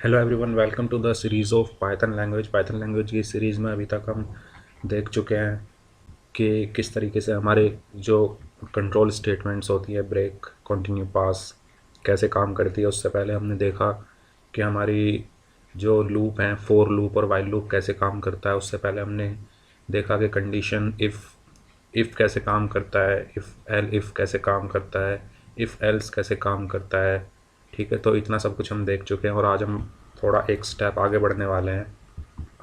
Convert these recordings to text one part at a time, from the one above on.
Hello everyone, welcome to the series of Python language की series में अभी तक हम देख चुके हैं कि किस तरीके से हमारे जो कंट्रोल स्टेटमेंट्स होती है, ब्रेक, कंटिन्यू, पास, कैसे काम करती है। उससे पहले हमने देखा कि हमारी जो लूप हैं, फोर लूप और वाइल लूप, कैसे काम करता है। उससे पहले हमने देखा कि कंडीशन इफ़ कैसे काम करता है, इफ़ कैसे काम करता है, इफ़ एल्स कैसे काम करता है। ठीक है, तो इतना सब कुछ हम देख चुके हैं और आज हम थोड़ा एक स्टेप आगे बढ़ने वाले हैं।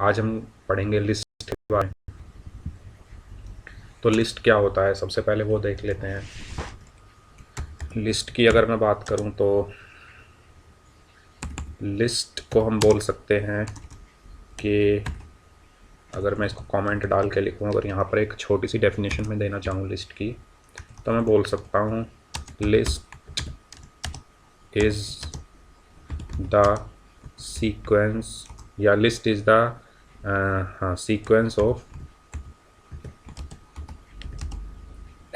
आज हम पढ़ेंगे लिस्ट के बारे में। तो लिस्ट क्या होता है, सबसे पहले वो देख लेते हैं। लिस्ट की अगर मैं बात करूं तो लिस्ट को हम बोल सकते हैं कि अगर मैं इसको कमेंट डाल के लिखूं, अगर यहाँ पर एक छोटी सी डेफिनेशन में देना चाहूँ लिस्ट की, तो मैं बोल सकता हूँ लिस्ट इज़ द सीक्वेंस, या लिस्ट इज़ द हाँ सीक्वेंस ऑफ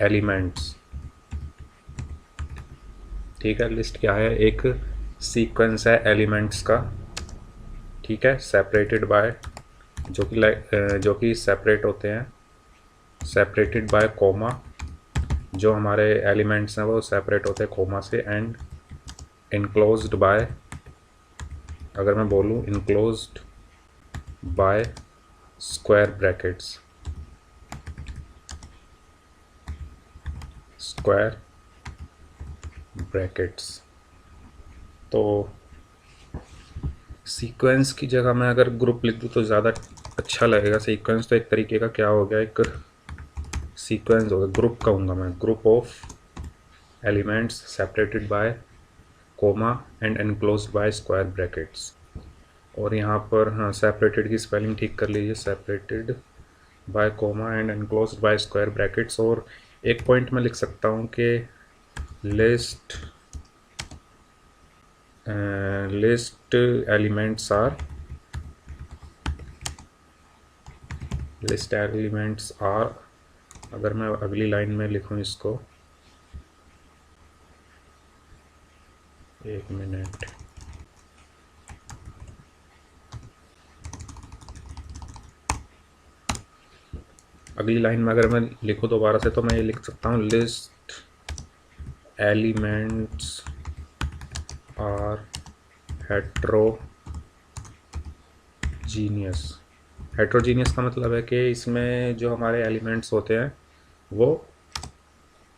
एलिमेंट्स। ठीक है, लिस्ट क्या है? एक सीक्वेंस है एलिमेंट्स का। ठीक है, सेपरेटेड बाय, जो कि सेपरेट होते हैं, सेपरेटेड बाय कोमा। जो हमारे एलिमेंट्स हैं वो सेपरेट होते हैं कोमा से, एंड इनक्लोज्ड बाय, अगर मैं बोलूँ enclosed bye square brackets, square brackets. तो सीक्वेंस की जगह मैं अगर ग्रुप लिख दूँ तो ज़्यादा अच्छा लगेगा। सीक्वेंस तो एक तरीके का क्या हो गया, एक सीक्वेंस हो गया, ग्रुप कहूँगा मैं, group of elements separated by comma and enclosed by square brackets. और यहाँ पर हाँ, सेपरेटेड की स्पेलिंग ठीक कर लीजिए, separated by comma and enclosed by square brackets. और एक पॉइंट में लिख सकता हूँ कि list list elements are, list elements are, अगर मैं अगली लाइन में लिखूँ इसको, एक मिनट, अगली लाइन में अगर मैं लिखूँ दोबारा से, तो मैं ये लिख सकता हूँ list elements are heterogeneous. Heterogeneous का मतलब है कि इसमें जो हमारे एलिमेंट्स होते हैं वो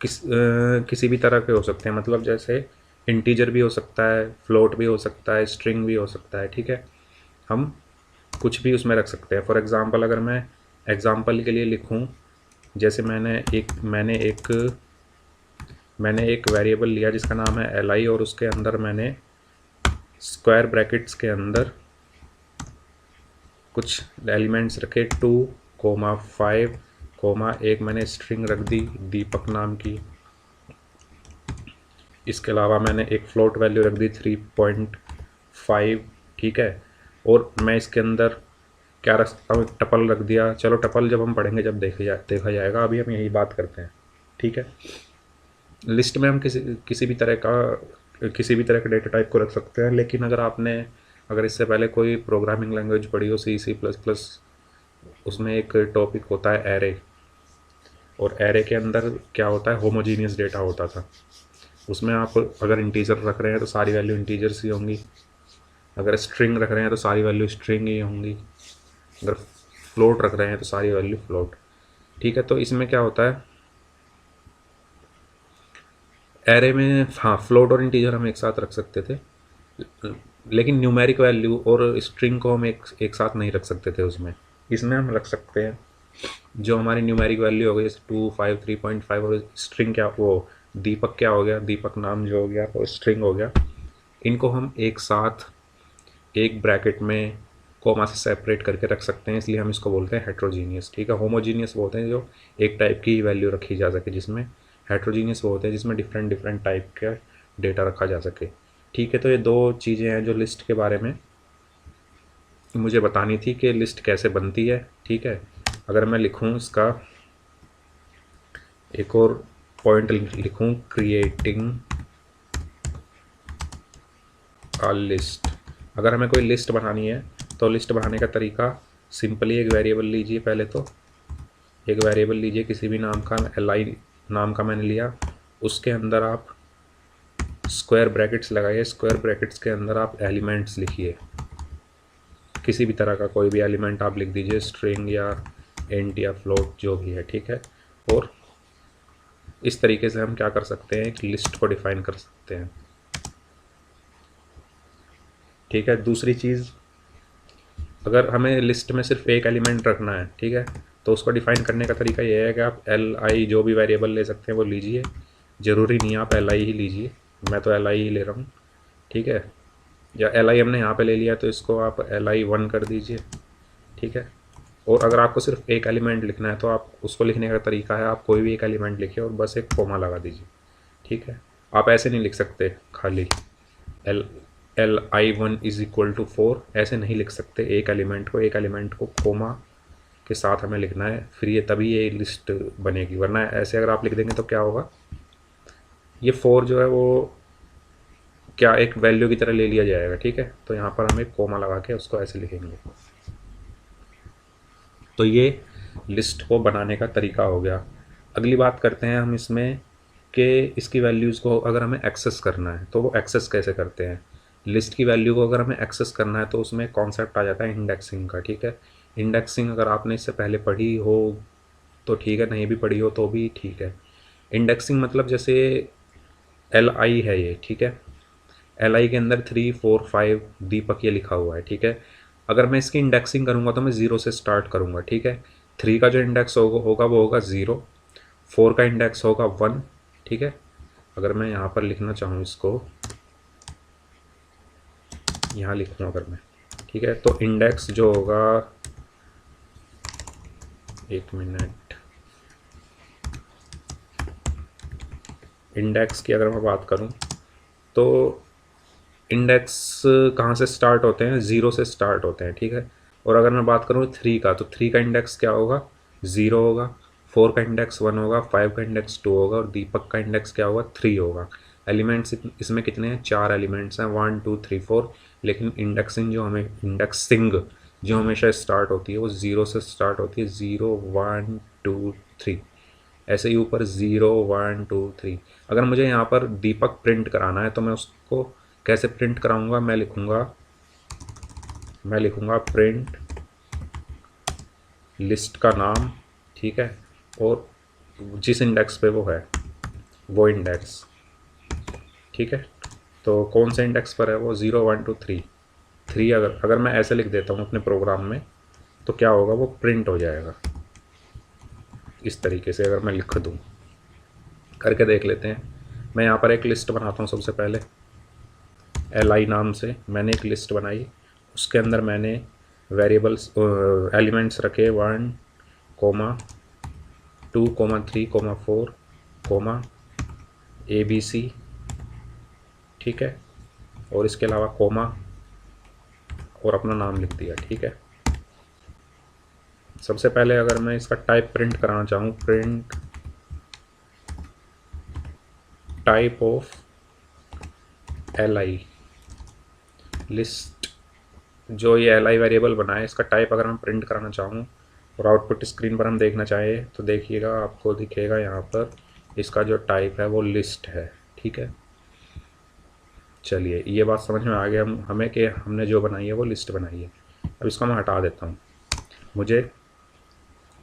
किसी भी तरह के हो सकते हैं। मतलब जैसे इंटीजर भी हो सकता है, फ्लोट भी हो सकता है, स्ट्रिंग भी हो सकता है। ठीक है, हम कुछ भी उसमें रख सकते हैं। फॉर एग्ज़ाम्पल अगर मैं एग्ज़ाम्पल के लिए लिखूं, जैसे मैंने एक वेरिएबल लिया जिसका नाम है li, और उसके अंदर मैंने स्क्वायर ब्रैकेट्स के अंदर कुछ एलिमेंट्स रखे 2, 5, एक मैंने स्ट्रिंग रख दी दीपक नाम की। इसके अलावा मैंने एक फ्लोट वैल्यू रख दी 3.5। ठीक है, और मैं इसके अंदर क्या रख सकता हूँ, टपल रख दिया। चलो टपल जब हम पढ़ेंगे जब देखा जाएगा, अभी हम यही बात करते हैं। ठीक है, लिस्ट में हम किसी भी तरह के डेटा टाइप को रख सकते हैं। लेकिन अगर इससे पहले कोई प्रोग्रामिंग लैंग्वेज पढ़ी हो, C++, उसमें एक टॉपिक होता है एरे, और एरे के अंदर क्या होता है, होमोजीनियस डेटा होता था। उसमें आप अगर इंटीजर रख रहे हैं तो सारी वैल्यू इंटीजर्स ही होंगी, अगर स्ट्रिंग रख रहे हैं तो सारी वैल्यू स्ट्रिंग ही होंगी, अगर फ्लोट रख रहे हैं तो सारी वैल्यू फ्लोट। ठीक है, तो इसमें क्या होता है, एरे में हाँ फ्लोट और इंटीजर हम एक साथ रख सकते थे, लेकिन न्यूमेरिक वैल्यू और स्ट्रिंग को हम एक साथ नहीं रख सकते थे उसमें। इसमें हम रख सकते हैं जो हमारी न्यूमेरिक वैल्यू हो गई, जैसे 2, 5, 3.5, और स्ट्रिंग क्या, वो दीपक क्या हो गया, दीपक नाम जो हो गया वो स्ट्रिंग हो गया। इनको हम एक साथ एक ब्रैकेट में कोमा से सेपरेट करके रख सकते हैं, इसलिए हम इसको बोलते हैं हेट्रोजीनियस। ठीक है, होमोजीनियस बोलते हैं जो एक टाइप की वैल्यू रखी जा सके, जिसमें हेट्रोजीनियस वो होते हैं जिसमें डिफरेंट डिफरेंट टाइप का डेटा रखा जा सके। ठीक है, तो ये दो चीज़ें हैं जो लिस्ट के बारे में मुझे बतानी थी कि लिस्ट कैसे बनती है। ठीक है, अगर मैं लिखूँ इसका एक और पॉइंट लिखूँ, क्रिएटिंग अ लिस्ट, अगर हमें कोई लिस्ट बनानी है तो लिस्ट बनाने का तरीका सिंपली एक वेरिएबल लीजिए, पहले तो एक वेरिएबल लीजिए किसी भी नाम का, li नाम का मैंने लिया, उसके अंदर आप स्क्वायर ब्रैकेट्स लगाइए, स्क्वायर ब्रैकेट्स के अंदर आप एलिमेंट्स लिखिए, किसी भी तरह का कोई भी एलिमेंट आप लिख दीजिए, स्ट्रिंग या इंट या फ्लोट जो भी है, ठीक है। और इस तरीके से हम क्या कर सकते हैं, एक लिस्ट को डिफाइन कर सकते हैं, ठीक है। दूसरी चीज़, अगर हमें लिस्ट में सिर्फ एक एलिमेंट रखना है, ठीक है, तो उसको डिफाइन करने का तरीका ये है कि आप li जो भी वेरिएबल ले सकते हैं वो लीजिए, ज़रूरी नहीं है आप li ही लीजिए, मैं तो li ही ले रहा हूँ, ठीक है। या li हमने यहाँ पे ले लिया तो इसको आप li1 कर दीजिए, ठीक है। और अगर आपको सिर्फ एक एलिमेंट लिखना है तो आप उसको लिखने का तरीका है, आप कोई भी एक एलिमेंट लिखिए और बस एक कोमा लगा दीजिए, ठीक है। आप ऐसे नहीं लिख सकते खाली li1 इज इक्वल टू 4, ऐसे नहीं लिख सकते। एक एलिमेंट को कोमा के साथ हमें लिखना है, फिर ये तभी ये लिस्ट बनेगी, वरना ऐसे अगर आप लिख देंगे तो क्या होगा, ये 4 जो है वो क्या एक वैल्यू की तरह ले लिया जाएगा, ठीक है। तो यहाँ पर हम एक कोमा लगा के उसको ऐसे लिखेंगे। तो ये लिस्ट को बनाने का तरीका हो गया। अगली बात करते हैं हम इसमें कि इसकी वैल्यूज़ को अगर हमें एक्सेस करना है तो वो एक्सेस कैसे करते हैं। लिस्ट की वैल्यू को अगर हमें एक्सेस करना है तो उसमें कॉन्सेप्ट आ जाता है इंडेक्सिंग का, ठीक है। इंडेक्सिंग अगर आपने इससे पहले पढ़ी हो तो ठीक है, नहीं भी पढ़ी हो तो भी ठीक है। इंडेक्सिंग मतलब जैसे li है ये, ठीक है, li के अंदर 3 4 5 दीपक ये लिखा हुआ है, ठीक है। अगर मैं इसकी इंडेक्सिंग करूँगा तो मैं ज़ीरो से स्टार्ट करूँगा, ठीक है। 3 का जो इंडेक्स होगा वो होगा 0, 4 का इंडेक्स होगा 1, ठीक है। अगर मैं यहाँ पर लिखना चाहूँ इसको, यहाँ लिखूँ अगर मैं, ठीक है, तो इंडेक्स जो होगा, एक मिनट, इंडेक्स की अगर मैं बात करूँ तो इंडेक्स कहाँ से स्टार्ट होते हैं, 0 से स्टार्ट होते हैं, ठीक है। और अगर मैं बात करूँ 3 का, तो 3 का इंडेक्स क्या होगा, 0 होगा, 4 का इंडेक्स 1 होगा, 5 का इंडेक्स 2 होगा और दीपक का इंडेक्स क्या होगा, 3 होगा। एलिमेंट्स इसमें कितने हैं, 4 एलिमेंट्स हैं, 1 2 3 4। लेकिन इंडेक्सिंग जो हमेशा स्टार्ट होती है वो 0 से स्टार्ट होती है, 0 1 2 3, ऐसे ही ऊपर 0 1 2 3। अगर मुझे यहाँ पर दीपक प्रिंट कराना है तो मैं उसको कैसे प्रिंट कराऊंगा, मैं लिखूंगा प्रिंट लिस्ट का नाम, ठीक है, और जिस इंडेक्स पे वो है वो इंडेक्स, ठीक है। तो कौन से इंडेक्स पर है वो, 0 1 2 3। अगर मैं ऐसे लिख देता हूँ अपने प्रोग्राम में तो क्या होगा, वो प्रिंट हो जाएगा। इस तरीके से अगर मैं लिख दूँ, करके देख लेते हैं। मैं यहाँ पर एक लिस्ट बनाता हूँ। सबसे पहले li नाम से मैंने एक लिस्ट बनाई, उसके अंदर मैंने वेरिएबल्स एलिमेंट्स रखे 1 2 3 4 ABC, ठीक है, और इसके अलावा कोमा और अपना नाम लिख दिया, ठीक है। सबसे पहले अगर मैं इसका टाइप प्रिंट कराना चाहूँ, print type of li list, जो ये li वेरिएबल बना है इसका टाइप अगर मैं प्रिंट कराना चाहूँ और आउटपुट स्क्रीन पर हम देखना चाहें तो देखिएगा, आपको दिखेगा यहाँ पर इसका जो टाइप है वो लिस्ट है, ठीक है। चलिए ये बात समझ में आ गया हमें कि हमने जो बनाई है वो लिस्ट बनाई है। अब इसको मैं हटा देता हूँ, मुझे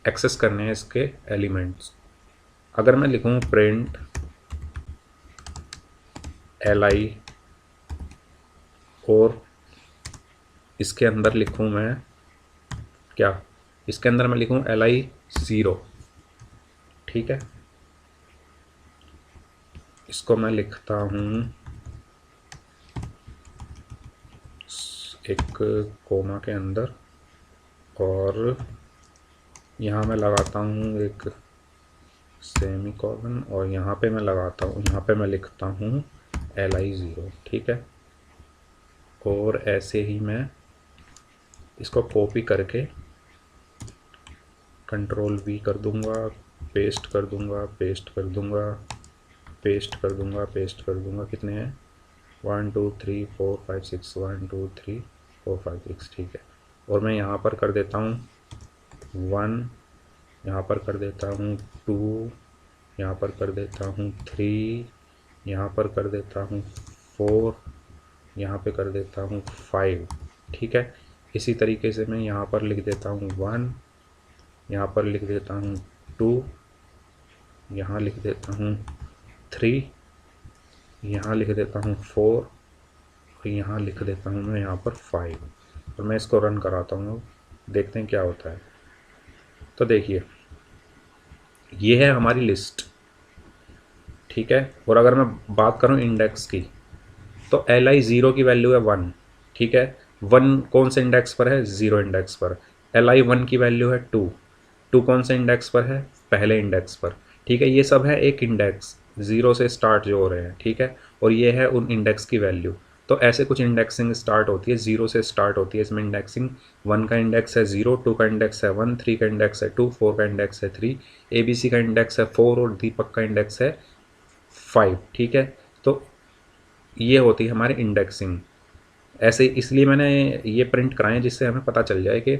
एक्सेस करने हैं इसके एलिमेंट्स। अगर मैं लिखूँ प्रिंट li और इसके अंदर लिखूँ मैं क्या, इसके अंदर मैं लिखूँ li0, ठीक है। इसको मैं लिखता हूँ एक कोमा के अंदर और यहाँ मैं लगाता हूँ एक सेमीकोलन और यहाँ पे मैं लगाता हूँ, यहाँ पे मैं लिखता हूँ li0, ठीक है। और ऐसे ही मैं इसको कॉपी करके कंट्रोल V कर दूंगा, पेस्ट कर दूंगा, पेस्ट कर दूंगा, पेस्ट कर दूंगा, पेस्ट कर दूंगा। कितने हैं, 1 2 3 4 5 6, 1 2 3 4 5 6, ठीक है। और मैं यहाँ पर कर देता हूँ 1, यहाँ पर कर देता हूँ 2, यहाँ पर कर देता हूँ 3, यहाँ पर कर देता हूँ 4, यहाँ पे कर देता हूँ 5, ठीक है। इसी तरीके से मैं यहाँ पर लिख देता हूँ 1, यहाँ पर लिख देता हूँ 2, यहाँ लिख देता हूँ 3, यहाँ लिख देता हूँ 4 और यहाँ लिख देता हूँ मैं यहाँ पर 5। और मैं इसको रन कराता हूँ, देखते हैं क्या होता है। तो देखिए ये है हमारी लिस्ट, ठीक है। और अगर मैं बात करूँ इंडेक्स की, तो li 0 की वैल्यू है 1, ठीक है। 1 कौन से इंडेक्स पर है? 0 इंडेक्स पर। li 1 की वैल्यू है 2, 2 कौन से इंडेक्स पर है? पहले इंडेक्स पर, ठीक है। ये सब है एक इंडेक्स 0 से स्टार्ट जो हो रहे हैं, ठीक है। और ये है उन इंडेक्स की वैल्यू। तो ऐसे कुछ इंडेक्सिंग स्टार्ट होती है, 0 से स्टार्ट होती है। इसमें इंडेक्सिंग 1 का इंडेक्स है 0, 2 का इंडेक्स है 1, 3 का इंडेक्स है 2, 4 का इंडेक्स है 3, ABC का इंडेक्स है 4 और दीपक का इंडेक्स है 5, ठीक है। तो ये होती है हमारी इंडेक्सिंग। ऐसे इसलिए मैंने ये प्रिंट कराएं जिससे हमें पता चल जाए कि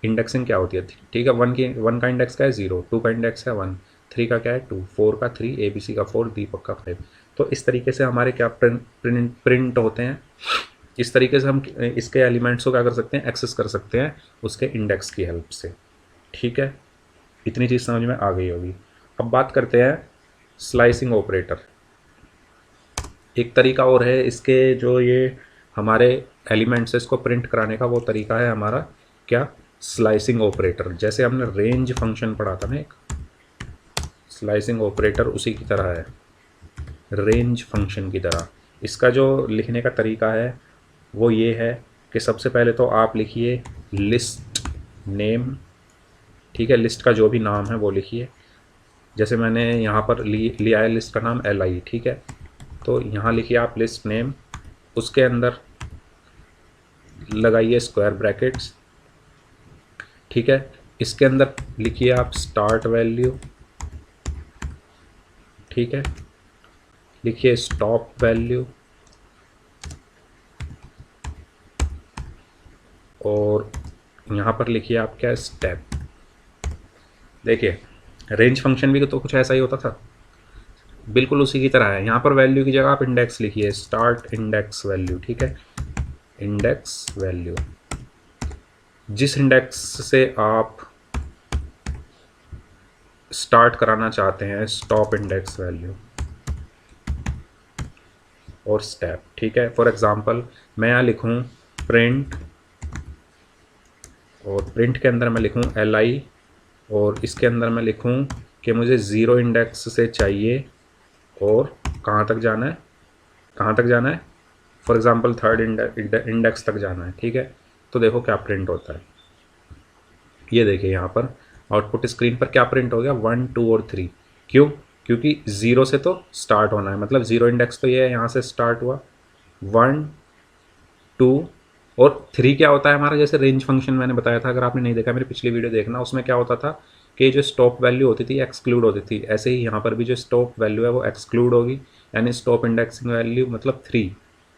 इंडेक्सिंग क्या होती है, ठीक है। 1 का इंडेक्स का है 0, 2 का इंडेक्स है 1, 3 का क्या है 2, 4 का 3, ABC का 4, दीपक का 5। तो इस तरीके से हमारे क्या प्रिंट होते हैं। इस तरीके से हम इसके एलिमेंट्स को क्या कर सकते हैं? एक्सेस कर सकते हैं उसके इंडेक्स की हेल्प से, ठीक है। इतनी चीज़ समझ में आ गई होगी। अब बात करते हैं स्लाइसिंग ऑपरेटर। एक तरीका और है इसके, जो ये हमारे एलिमेंट्स है इसको प्रिंट कराने का, वो तरीका है हमारा क्या? Slicing operator. जैसे हमने रेंज फंक्शन पढ़ा था ना एक, स्लाइसिंग ऑपरेटर उसी की तरह है, रेंज फंक्शन की तरह। इसका जो लिखने का तरीका है वो ये है कि सबसे पहले तो आप लिखिए लिस्ट नेम, ठीक है। लिस्ट का जो भी नाम है वो लिखिए। जैसे मैंने यहाँ पर लिया है लिस्ट का नाम li, ठीक है। तो यहाँ लिखिए आप लिस्ट नेम, उसके अंदर लगाइए स्क्वायर ब्रैकेट्स, ठीक है। इसके अंदर लिखिए आप स्टार्ट वैल्यू, ठीक है। लिखिए स्टॉप वैल्यू और यहाँ पर लिखिए आप क्या? स्टेप। देखिए रेंज फंक्शन भी तो कुछ ऐसा ही होता था, बिल्कुल उसी की तरह है। यहाँ पर वैल्यू की जगह आप इंडेक्स लिखिए, स्टार्ट इंडेक्स वैल्यू, ठीक है। इंडेक्स वैल्यू, जिस इंडेक्स से आप स्टार्ट कराना चाहते हैं, स्टॉप इंडेक्स वैल्यू और स्टेप, ठीक है। फॉर एग्जांपल मैं यहाँ लिखूँ प्रिंट, और प्रिंट के अंदर मैं लिखूँ li, और इसके अंदर मैं लिखूँ कि मुझे 0 इंडेक्स से चाहिए और कहाँ तक जाना है? कहाँ तक जाना है? फॉर एग्जांपल 3rd इंडेक्स तक जाना है, ठीक है। तो देखो क्या प्रिंट होता है। ये देखिए यहाँ पर आउटपुट स्क्रीन पर क्या प्रिंट हो गया? 1 2 और 3। क्यों? क्योंकि 0 से तो स्टार्ट होना है, मतलब 0 इंडेक्स तो ये है, यहाँ से स्टार्ट हुआ। 1 2 और 3 क्या होता है हमारा? जैसे रेंज फंक्शन मैंने बताया था, अगर आपने नहीं देखा मेरी पिछली वीडियो देखना, उसमें क्या होता था कि जो स्टॉप वैल्यू होती थी एक्सक्लूड होती थी। ऐसे ही यहाँ पर भी जो स्टॉप वैल्यू है वो एक्सक्लूड होगी, यानी स्टॉप इंडेक्सिंग वैल्यू मतलब 3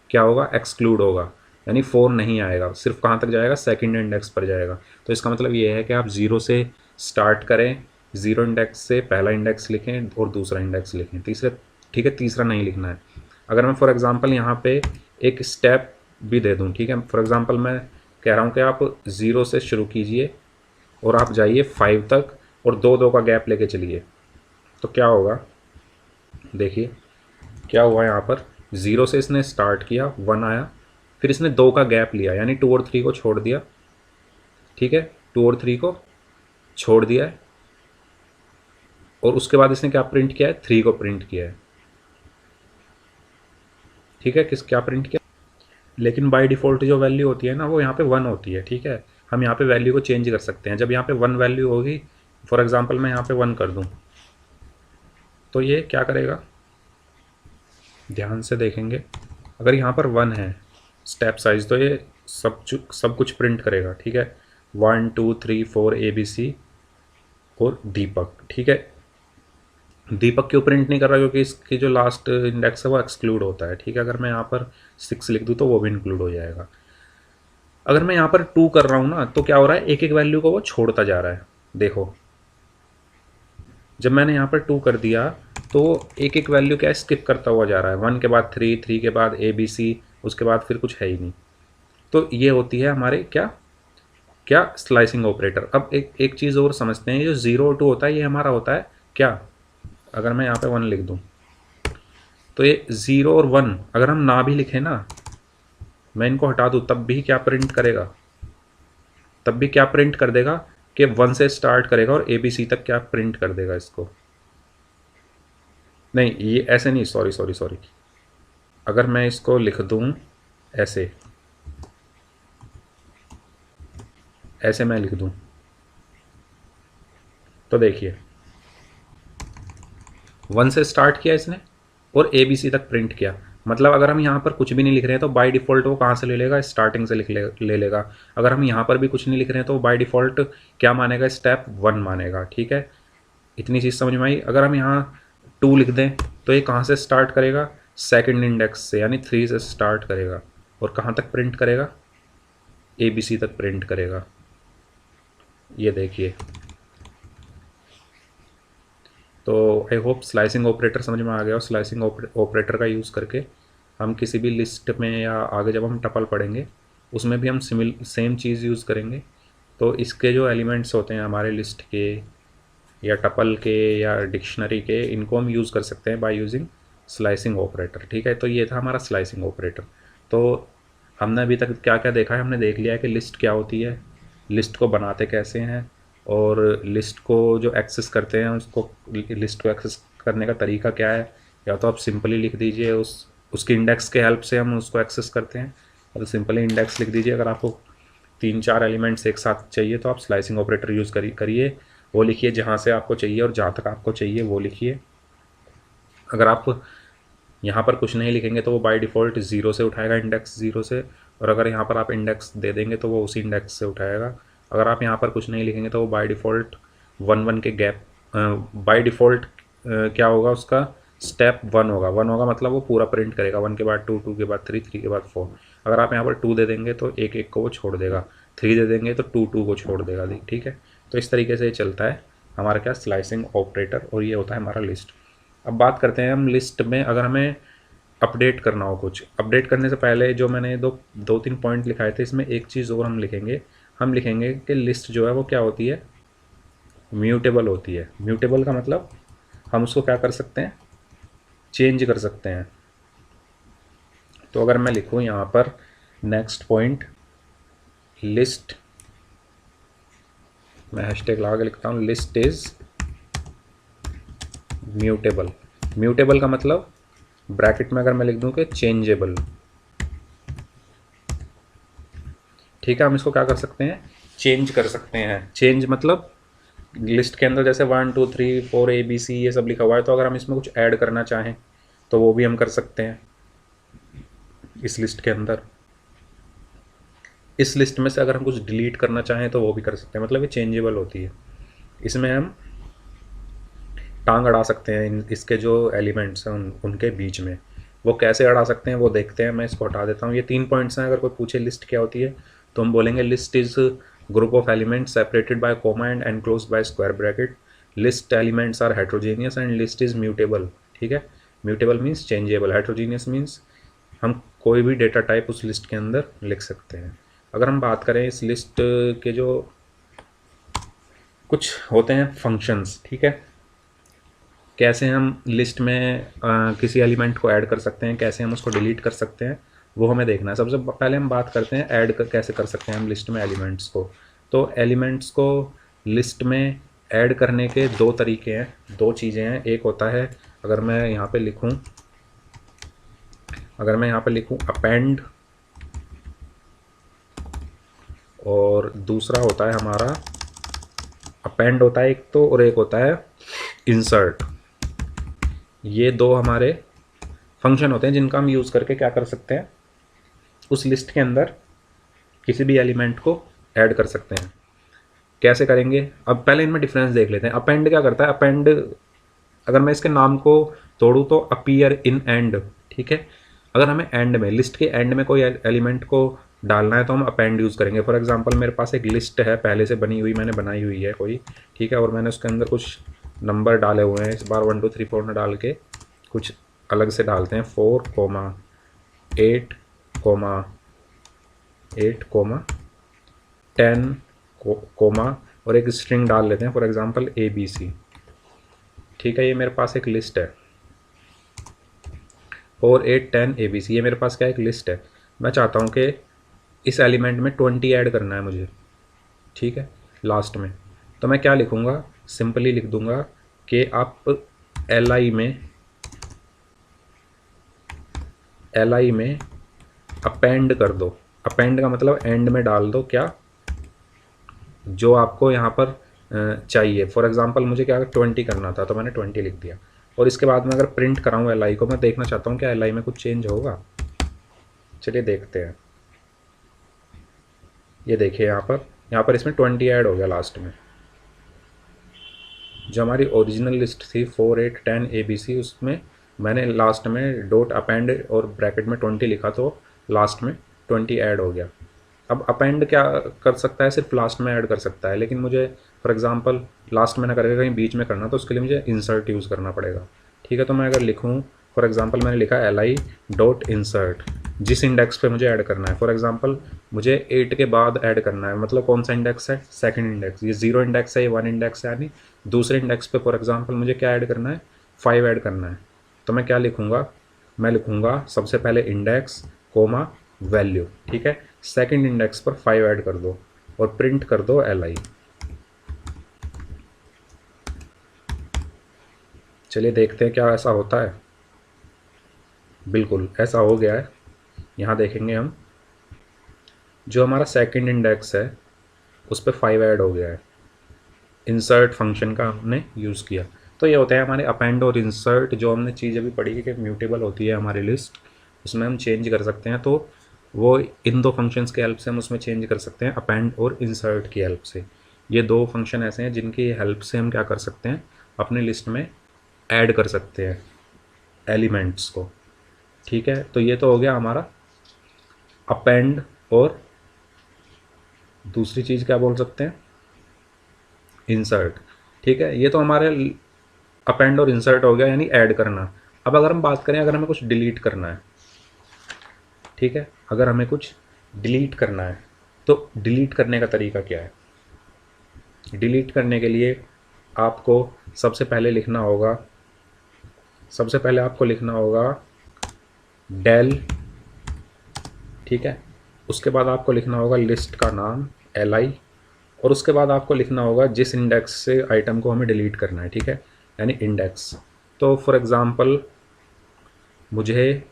क्या होगा? एक्सक्लूड होगा, यानी 4 नहीं आएगा, सिर्फ कहाँ तक जाएगा? सेकंड इंडेक्स पर जाएगा। तो इसका मतलब ये है कि आप 0 से स्टार्ट करें, 0 इंडेक्स से पहला इंडेक्स लिखें और दूसरा इंडेक्स लिखें, तीसरा, ठीक है, तीसरा नहीं लिखना है। अगर मैं फॉर एग्जांपल यहाँ पे एक स्टेप भी दे दूँ, ठीक है। फॉर एग्जांपल मैं कह रहा हूँ कि आप 0 से शुरू कीजिए और आप जाइए 5 तक और 2 2 का गैप लेके चलिए, तो क्या होगा? देखिए क्या हुआ यहाँ पर, 0 से इसने स्टार्ट किया, 1 आया, फिर इसने 2 का गैप लिया, यानी 2 और 3 को छोड़ दिया, ठीक है। 2 और 3 को छोड़ दिया है, और उसके बाद इसने क्या प्रिंट किया है? 3 को प्रिंट किया है, ठीक है। क्या प्रिंट किया? लेकिन बाय डिफ़ॉल्ट जो वैल्यू होती है ना वो यहाँ पे 1 होती है, ठीक है। हम यहाँ पे वैल्यू को चेंज कर सकते हैं। जब यहाँ पे 1 वैल्यू होगी, फॉर एग्जांपल मैं यहाँ पे 1 कर दूँ, तो ये क्या करेगा? ध्यान से देखेंगे, अगर यहाँ पर 1 है स्टेप साइज, तो ये सब कुछ प्रिंट करेगा, ठीक है। 1 2 3 4 ABC और दीपक, ठीक है। दीपक क्यों प्रिंट नहीं कर रहा, क्योंकि इसकी जो लास्ट इंडेक्स है वो एक्सक्लूड होता है। ठीक है, अगर मैं यहाँ पर 6 लिख दूँ तो वो भी इंक्लूड हो जाएगा। अगर मैं यहाँ पर 2 कर रहा हूँ ना, तो क्या हो रहा है, एक एक वैल्यू को वो छोड़ता जा रहा है। देखो, जब मैंने यहाँ पर 2 कर दिया तो एक एक वैल्यू क्या स्किप करता हुआ जा रहा है। 1 के बाद 3, 3 के बाद ABC, उसके बाद फिर कुछ है ही नहीं। तो ये होती है हमारे क्या क्या स्लाइसिंग ऑपरेटर। अब एक एक चीज़ और समझते हैं, ये जो 0 और 2 होता है ये हमारा होता है क्या, अगर मैं यहाँ पे 1 लिख दूँ तो ये 0 और 1 अगर हम ना भी लिखें ना, मैं इनको हटा दूँ तब भी क्या प्रिंट करेगा, तब भी क्या प्रिंट कर देगा कि 1 से स्टार्ट करेगा और ABC तक क्या प्रिंट कर देगा इसको। नहीं, ये ऐसे नहीं, सॉरी सॉरी सॉरी, अगर मैं इसको लिख दूँ ऐसे, ऐसे मैं लिख दूँ तो देखिए 1 से स्टार्ट किया इसने और ABC तक प्रिंट किया। मतलब अगर हम यहाँ पर कुछ भी नहीं लिख रहे हैं तो बाय डिफ़ॉल्ट वो कहाँ से ले लेगा, स्टार्टिंग से ले लेगा। अगर हम यहाँ पर भी कुछ नहीं लिख रहे हैं तो बाय डिफ़ॉल्ट क्या मानेगा, स्टेप 1 मानेगा। ठीक है, इतनी चीज़ समझ में आई। अगर हम यहाँ 2 लिख दें तो ये कहाँ से स्टार्ट करेगा, सेकंड इंडेक्स से, यानी 3 से स्टार्ट करेगा और कहाँ तक प्रिंट करेगा, ABC तक प्रिंट करेगा। ये देखिए, तो आई होप स्लाइसिंग ऑपरेटर समझ में आ गया। और स्लाइसिंग ऑपरेटर का यूज़ करके हम किसी भी लिस्ट में या आगे जब हम टपल पढ़ेंगे उसमें भी हम सेम चीज़ यूज़ करेंगे। तो इसके जो एलिमेंट्स होते हैं हमारे लिस्ट के या टपल के या डिक्शनरी के, इनको हम यूज़ कर सकते हैं बाय यूजिंग स्लाइसिंग ऑपरेटर। ठीक है, तो ये था हमारा स्लाइसिंग ऑपरेटर। तो हमने अभी तक क्या क्या देखा है, हमने देख लिया है कि लिस्ट क्या होती है, लिस्ट को बनाते कैसे हैं, और लिस्ट को जो एक्सेस करते हैं उसको, लिस्ट को एक्सेस करने का तरीका क्या है। या तो आप सिंपली लिख दीजिए, उसकी इंडेक्स के हेल्प से हम उसको एक्सेस करते हैं, और सिंपली इंडेक्स लिख दीजिए। अगर आपको 3-4 एलिमेंट्स एक साथ चाहिए तो आप स्लाइसिंग ऑपरेटर यूज़ करिए, वो लिखिए जहाँ से आपको चाहिए और जहाँ तक आपको चाहिए वो लिखिए। अगर आप यहाँ पर कुछ नहीं लिखेंगे तो वो बाय डिफ़ॉल्ट 0 से उठाएगा, इंडेक्स 0 से, और अगर यहाँ पर आप इंडेक्स दे देंगे तो वो उसी इंडेक्स से उठाएगा। अगर आप यहाँ पर कुछ नहीं लिखेंगे तो वो बाय डिफ़ॉल्ट 1-1 के गैप, बाय डिफ़ॉल्ट क्या होगा, उसका स्टेप 1 होगा। 1 होगा मतलब वो पूरा प्रिंट करेगा, 1 के बाद 2, 2 के बाद 3, 3 के बाद 4। अगर आप यहाँ पर 2 दे देंगे तो एक एक को वो छोड़ देगा, 3 दे देंगे तो 2 2 को छोड़ देगा। ठीक है, तो इस तरीके से ये चलता है हमारा क्या, स्लाइसिंग ऑपरेटर, और ये होता है हमारा लिस्ट। अब बात करते हैं हम लिस्ट में, अगर हमें अपडेट करना हो, कुछ अपडेट करने से पहले जो मैंने दो तीन पॉइंट लिखाए थे, इसमें एक चीज़ और हम लिखेंगे कि लिस्ट जो है वो क्या होती है, म्यूटेबल होती है। म्यूटेबल का मतलब हम उसको क्या कर सकते हैं, चेंज कर सकते हैं। तो अगर मैं लिखूँ यहाँ पर नेक्स्ट पॉइंट लिस्ट, मैं हैशटैग लगा के लिखता हूँ, लिस्ट इज म्यूटेबल। म्यूटेबल का मतलब ब्रैकेट में अगर मैं लिख दूँ कि चेंजेबल। ठीक है, हम इसको क्या कर सकते हैं, चेंज कर सकते हैं। चेंज मतलब लिस्ट के अंदर जैसे 1 2 3 4 ABC ये सब लिखा हुआ है, तो अगर हम इसमें कुछ ऐड करना चाहें तो वो भी हम कर सकते हैं इस लिस्ट के अंदर। इस लिस्ट में से अगर हम कुछ डिलीट करना चाहें तो वो भी कर सकते हैं, मतलब ये चेंजेबल होती है। इसमें हम टांग अड़ा सकते हैं इसके जो एलिमेंट्स हैं उनके बीच में। वो कैसे अड़ा सकते हैं वो देखते हैं। मैं इसको हटा देता हूँ। ये 3 पॉइंट्स हैं। अगर कोई पूछे लिस्ट क्या होती है तो हम बोलेंगे list is group of elements separated by comma and enclosed by square bracket. List elements are heterogeneous and list is mutable. ठीक है, mutable means changeable, heterogeneous means हम कोई भी डेटा टाइप उस लिस्ट के अंदर लिख सकते हैं। अगर हम बात करें इस लिस्ट के जो कुछ होते हैं फंक्शंस, ठीक है, कैसे हम लिस्ट में किसी एलिमेंट को ऐड कर सकते हैं, कैसे हम उसको डिलीट कर सकते हैं, वो हमें देखना है। सबसे पहले हम बात करते हैं कैसे कर सकते हैं हम लिस्ट में एलिमेंट्स को। तो एलिमेंट्स को लिस्ट में ऐड करने के 2 तरीके हैं, 2 चीज़ें हैं। एक होता है, अगर मैं यहाँ पे लिखूँ अपेंड, और दूसरा होता है हमारा अपेंड होता है एक तो, और एक होता है इंसर्ट। ये 2 हमारे फंक्शन होते हैं जिनका हम यूज़ करके क्या कर सकते हैं, उस लिस्ट के अंदर किसी भी एलिमेंट को ऐड कर सकते हैं। कैसे करेंगे, अब पहले इनमें डिफरेंस देख लेते हैं। अपेंड क्या करता है, अपेंड अगर मैं इसके नाम को तोड़ूँ तो अपीयर इन एंड, ठीक है। अगर हमें एंड में, लिस्ट के एंड में कोई एलिमेंट को डालना है तो हम अपेंड यूज़ करेंगे। फॉर एग्जांपल मेरे पास एक लिस्ट है पहले से बनी हुई, मैंने बनाई हुई है कोई, ठीक है, और मैंने उसके अंदर कुछ नंबर डाले हुए हैं। इस बार 1 2 3 4 में डाल के कुछ अलग से डालते हैं, 4, 8, 10, और एक स्ट्रिंग डाल लेते हैं, फॉर एग्जांपल ABC, ठीक है। ये मेरे पास एक लिस्ट है, 4, 8, 10 ABC, ये मेरे पास क्या एक लिस्ट है। मैं चाहता हूँ कि इस एलिमेंट में 20 ऐड करना है मुझे, ठीक है, लास्ट में। तो मैं क्या लिखूँगा, सिंपली लिख दूँगा कि आप LI में अपेंड कर दो। अपेंड का मतलब एंड में डाल दो क्या, जो आपको यहाँ पर चाहिए। फॉर एग्जांपल मुझे क्या 20 करना था तो मैंने 20 लिख दिया। और इसके बाद में अगर प्रिंट कराऊँ LI को, मैं देखना चाहता हूँ क्या LI में कुछ चेंज होगा। चलिए देखते हैं। ये देखिए यहाँ पर इसमें 20 ऐड हो गया लास्ट में। जो हमारी ओरिजिनल लिस्ट थी 4, 8, 10 ABC, उसमें मैंने लास्ट में डॉट अपेंड और ब्रैकेट में 20 लिखा तो लास्ट में 20 ऐड हो गया। अब अपेंड क्या कर सकता है, सिर्फ लास्ट में ऐड कर सकता है, लेकिन मुझे फॉर एग्जांपल लास्ट में ना करके कहीं बीच में करना, तो उसके लिए मुझे इंसर्ट यूज़ करना पड़ेगा, ठीक है। तो मैं अगर लिखूँ, फॉर एग्जांपल मैंने लिखा LI डॉट इंसर्ट, जिस इंडेक्स पे मुझे ऐड करना है। फॉर एग्जांपल मुझे 8 के बाद ऐड करना है, मतलब कौन सा इंडेक्स है, सेकंड इंडेक्स। ये 0 इंडेक्स है, ये 1 इंडेक्स है, यानी दूसरे इंडेक्स पे फॉर एग्जांपल मुझे क्या ऐड करना है, 5 ऐड करना है। तो मैं क्या लिखूँगा, मैं लिखूँगा सबसे पहले इंडेक्स कोमा वैल्यू, ठीक है। सेकंड इंडेक्स पर 5 ऐड कर दो और प्रिंट कर दो LI। चलिए देखते हैं क्या ऐसा होता है। बिल्कुल ऐसा हो गया है। यहाँ देखेंगे हम, जो हमारा सेकंड इंडेक्स है उस पर 5 ऐड हो गया है। इंसर्ट फंक्शन का हमने यूज़ किया। तो ये होता है हमारे अपेंड और इंसर्ट। जो हमने चीज़ अभी पढ़ी है कि म्यूटेबल होती है हमारी लिस्ट, उसमें हम चेंज कर सकते हैं। तो वो इन दो फंक्शंस की हेल्प से हम उसमें चेंज कर सकते हैं, अपेंड और इंसर्ट की हेल्प से। ये दो फंक्शन ऐसे हैं जिनकी हेल्प से हम क्या कर सकते हैं, अपनी लिस्ट में ऐड कर सकते हैं एलिमेंट्स को, ठीक है। तो ये तो हो गया हमारा अपेंड, और दूसरी चीज़ क्या बोल सकते हैं, इंसर्ट, ठीक है। ये तो हमारे अपेंड और इंसर्ट हो गया, यानी ऐड करना। अब अगर हम बात करें, अगर हमें कुछ डिलीट करना है, ठीक है, अगर हमें कुछ डिलीट करना है तो डिलीट करने का तरीका क्या है। डिलीट करने के लिए आपको सबसे पहले आपको लिखना होगा डेल, ठीक है। उसके बाद आपको लिखना होगा लिस्ट का नाम LI, और उसके बाद आपको लिखना होगा जिस इंडेक्स से आइटम को हमें डिलीट करना है, ठीक है, यानी इंडेक्स। तो फॉर एग्ज़ाम्पल मुझे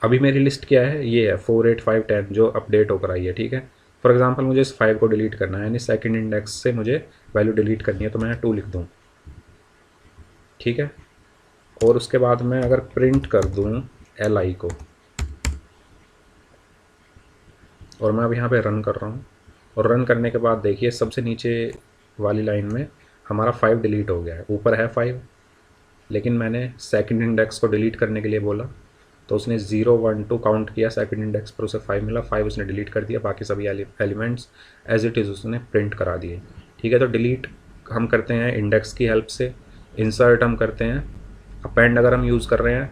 अभी मेरी लिस्ट क्या है, ये है 4 8 5 10 जो अपडेट होकर आई है, ठीक है। फॉर एग्ज़ाम्पल मुझे इस 5 को डिलीट करना है, यानी सेकंड इंडेक्स से मुझे वैल्यू डिलीट करनी है, तो मैं 2 लिख दूँ, ठीक है। और उसके बाद मैं अगर प्रिंट कर दूँ LI को, और मैं अब यहाँ पे रन कर रहा हूँ, और रन करने के बाद देखिए सबसे नीचे वाली लाइन में हमारा 5 डिलीट हो गया है। ऊपर है 5, लेकिन मैंने सेकंड इंडेक्स को डिलीट करने के लिए बोला, तो उसने 0 1 2 काउंट किया सेकंड इंडेक्स पर, उसे 5 मिला, 5 उसने डिलीट कर दिया, बाकी सभी एलिमेंट्स एज इट इज़ उसने प्रिंट करा दिए, ठीक है। तो डिलीट हम करते हैं इंडेक्स की हेल्प से, इंसर्ट हम करते हैं, अपेंड अगर हम यूज़ कर रहे हैं,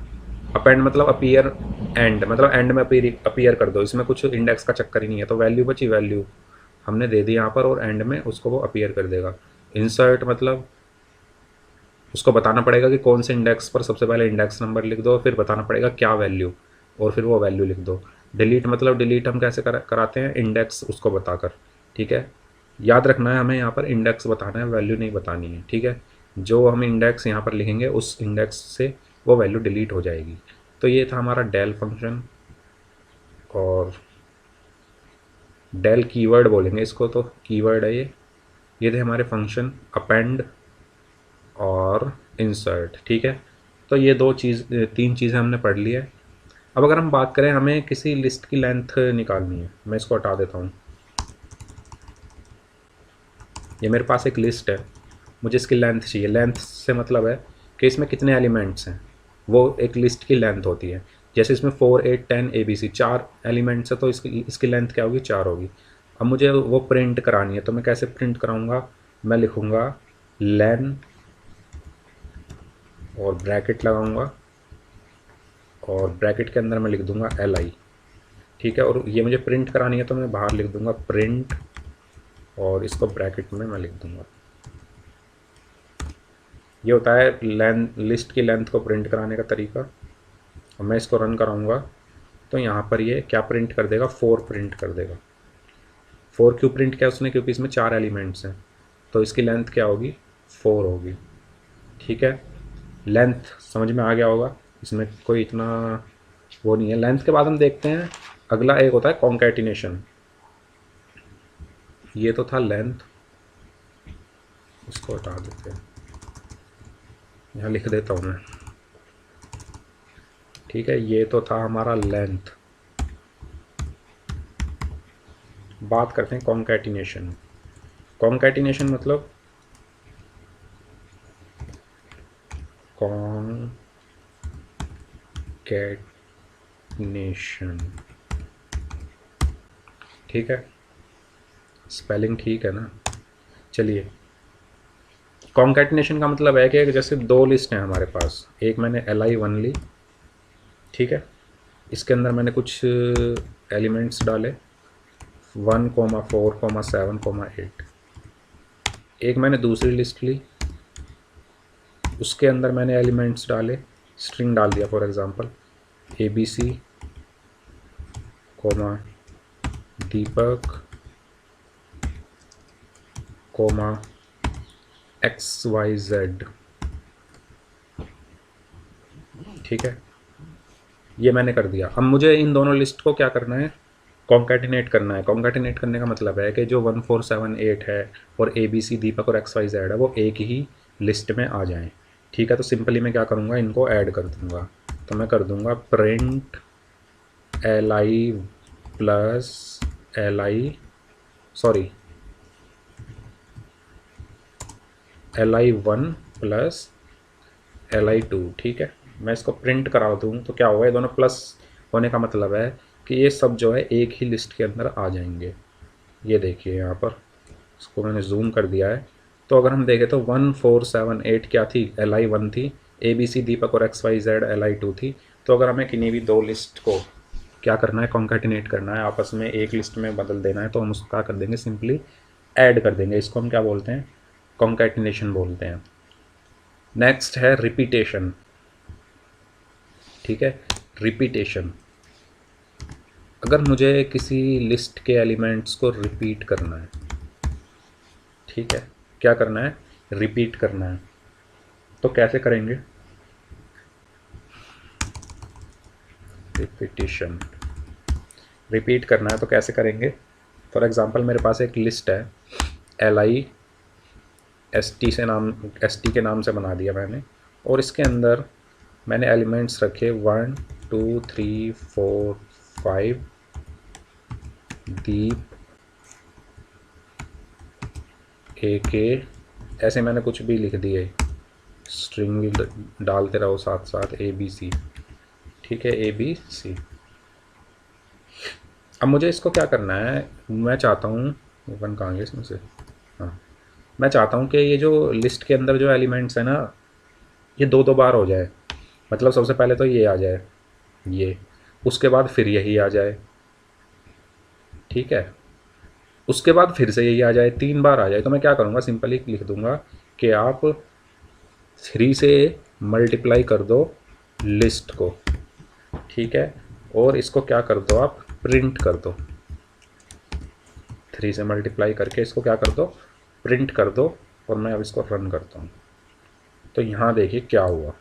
अपेंड मतलब अपीयर एंड, मतलब एंड में अपीयर कर दो, इसमें कुछ इंडेक्स का चक्कर ही नहीं है। तो वैल्यू बची, वैल्यू हमने दे दी यहाँ पर, और एंड में उसको वो अपीयर कर देगा। इंसर्ट मतलब उसको बताना पड़ेगा कि कौन से इंडेक्स पर सबसे पहले इंडेक्स नंबर लिख दो, फिर बताना पड़ेगा क्या वैल्यू, और फिर वो वैल्यू लिख दो। डिलीट मतलब डिलीट हम कैसे कराते हैं, इंडेक्स उसको बताकर, ठीक है। याद रखना है हमें यहाँ पर इंडेक्स बताना है, वैल्यू नहीं बतानी है, ठीक है। जो हम इंडेक्स यहाँ पर लिखेंगे उस इंडेक्स से वो वैल्यू डिलीट हो जाएगी। तो ये था हमारा डेल फंक्शन, और डेल कीवर्ड बोलेंगे इसको, तो कीवर्ड है ये थे हमारे फंक्शन अपेंड और इंसर्ट, ठीक है। तो ये तीन चीज़ें हमने पढ़ ली है। अब अगर हम बात करें, हमें किसी लिस्ट की लेंथ निकालनी है, मैं इसको हटा देता हूँ। ये मेरे पास एक लिस्ट है, मुझे इसकी लेंथ चाहिए। लेंथ से मतलब है कि इसमें कितने एलिमेंट्स हैं, वो एक लिस्ट की लेंथ होती है। जैसे इसमें 4 8 10 ABC 4 एलिमेंट्स है, तो इसकी लेंथ क्या होगी, 4 होगी। अब मुझे वो प्रिंट करानी है, तो मैं कैसे प्रिंट कराऊंगा, मैं लिखूंगा लेन और ब्रैकेट लगाऊंगा, और ब्रैकेट के अंदर मैं लिख दूंगा LI। ठीक है, और ये मुझे प्रिंट करानी है तो मैं बाहर लिख दूंगा प्रिंट, और इसको ब्रैकेट में मैं लिख दूंगा। ये होता है लेंथ, लिस्ट की लेंथ को प्रिंट कराने का तरीका। और मैं इसको रन कराऊंगा तो यहाँ पर ये क्या प्रिंट कर देगा, 4 प्रिंट कर देगा। 4 क्यों प्रिंट किया उसने, क्योंकि इसमें 4 एलिमेंट्स हैं, तो इसकी लेंथ क्या होगी, 4 होगी। ठीक है, लेंथ समझ में आ गया होगा, इसमें कोई इतना वो नहीं है। लेंथ के बाद हम देखते हैं अगला एक होता है कॉन्कैटिनेशन। ये तो था लेंथ, इसको हटा देते हैं, यहाँ लिख देता हूँ मैं। ठीक है, ये तो था हमारा लेंथ। बात करते हैं कॉन्कैटिनेशन। कॉन्कैटिनेशन मतलब कॉन्कैटिनेशन, ठीक है, स्पेलिंग ठीक है ना। चलिए, कॉन्कैटिनेशन का मतलब है कि जैसे दो लिस्ट हैं हमारे पास, एक मैंने LI1 ली, ठीक है, इसके अंदर मैंने कुछ एलिमेंट्स डाले 1,4,7,8। एक मैंने दूसरी लिस्ट ली, उसके अंदर मैंने एलिमेंट्स डाले, स्ट्रिंग डाल दिया for example ABC, Deepak, XYZ। ठीक है, ये मैंने कर दिया। अब मुझे इन दोनों लिस्ट को क्या करना है, कॉन्कैटिनेट करना है। कॉन्कैटिनेट करने का मतलब है कि जो 1,4,7,8 है और ABC, दीपक और XYZ है वो एक ही लिस्ट में आ जाएं। ठीक है, तो सिंपली मैं क्या करूँगा, इनको ऐड कर दूँगा। तो मैं कर दूँगा print LI plus LI1 plus LI2। ठीक है, मैं इसको प्रिंट करा दूँ तो क्या होगा, ये दोनों प्लस होने का मतलब है कि ये सब जो है एक ही लिस्ट के अंदर आ जाएंगे। ये देखिए यहाँ पर, इसको मैंने जूम कर दिया है। तो अगर हम देखें तो 1,4,7,8 क्या थी, LI1 थी, ABC, दीपक और XYZ LI2 थी। तो अगर हमें किन्हीं भी दो लिस्ट को क्या करना है, कॉन्कैटिनेट करना है, आपस में एक लिस्ट में बदल देना है, तो हम उसको क्या कर देंगे, सिंपली ऐड कर देंगे। इसको हम क्या बोलते हैं, कॉन्कैटिनेशन बोलते हैं। नेक्स्ट है रिपीटेशन। ठीक है, रिपीटेशन, अगर मुझे किसी लिस्ट के एलिमेंट्स को रिपीट करना है, ठीक है, क्या करना है, रिपीट करना है, तो कैसे करेंगे, रिपीटिशन, रिपीट करना है तो कैसे करेंगे। फॉर एग्जांपल मेरे पास एक लिस्ट है, LI ST के नाम से बना दिया मैंने, और इसके अंदर मैंने एलिमेंट्स रखे 1 2 3 4 5, दीप, AK, ऐसे मैंने कुछ भी लिख दिए, स्ट्रिंग भी डालते रहो साथ साथ ABC। ठीक है, ABC। अब मुझे इसको क्या करना है, मैं चाहता हूँ, वन कहाँ गया इसमें से, हाँ, मैं चाहता हूँ कि ये जो लिस्ट के अंदर जो एलिमेंट्स है ना, ये दो दो बार हो जाए। मतलब सबसे पहले तो ये आ जाए, ये, उसके बाद फिर यही आ जाए, ठीक है, उसके बाद फिर से यही आ जाए, 3 बार आ जाए। तो मैं क्या करूँगा, सिंपली लिख दूँगा कि आप 3 से मल्टीप्लाई कर दो लिस्ट को, ठीक है, और इसको क्या कर दो, आप प्रिंट कर दो। 3 से मल्टीप्लाई करके इसको क्या कर दो, प्रिंट कर दो, और मैं अब इसको रन करता हूँ। तो यहाँ देखिए क्या हुआ,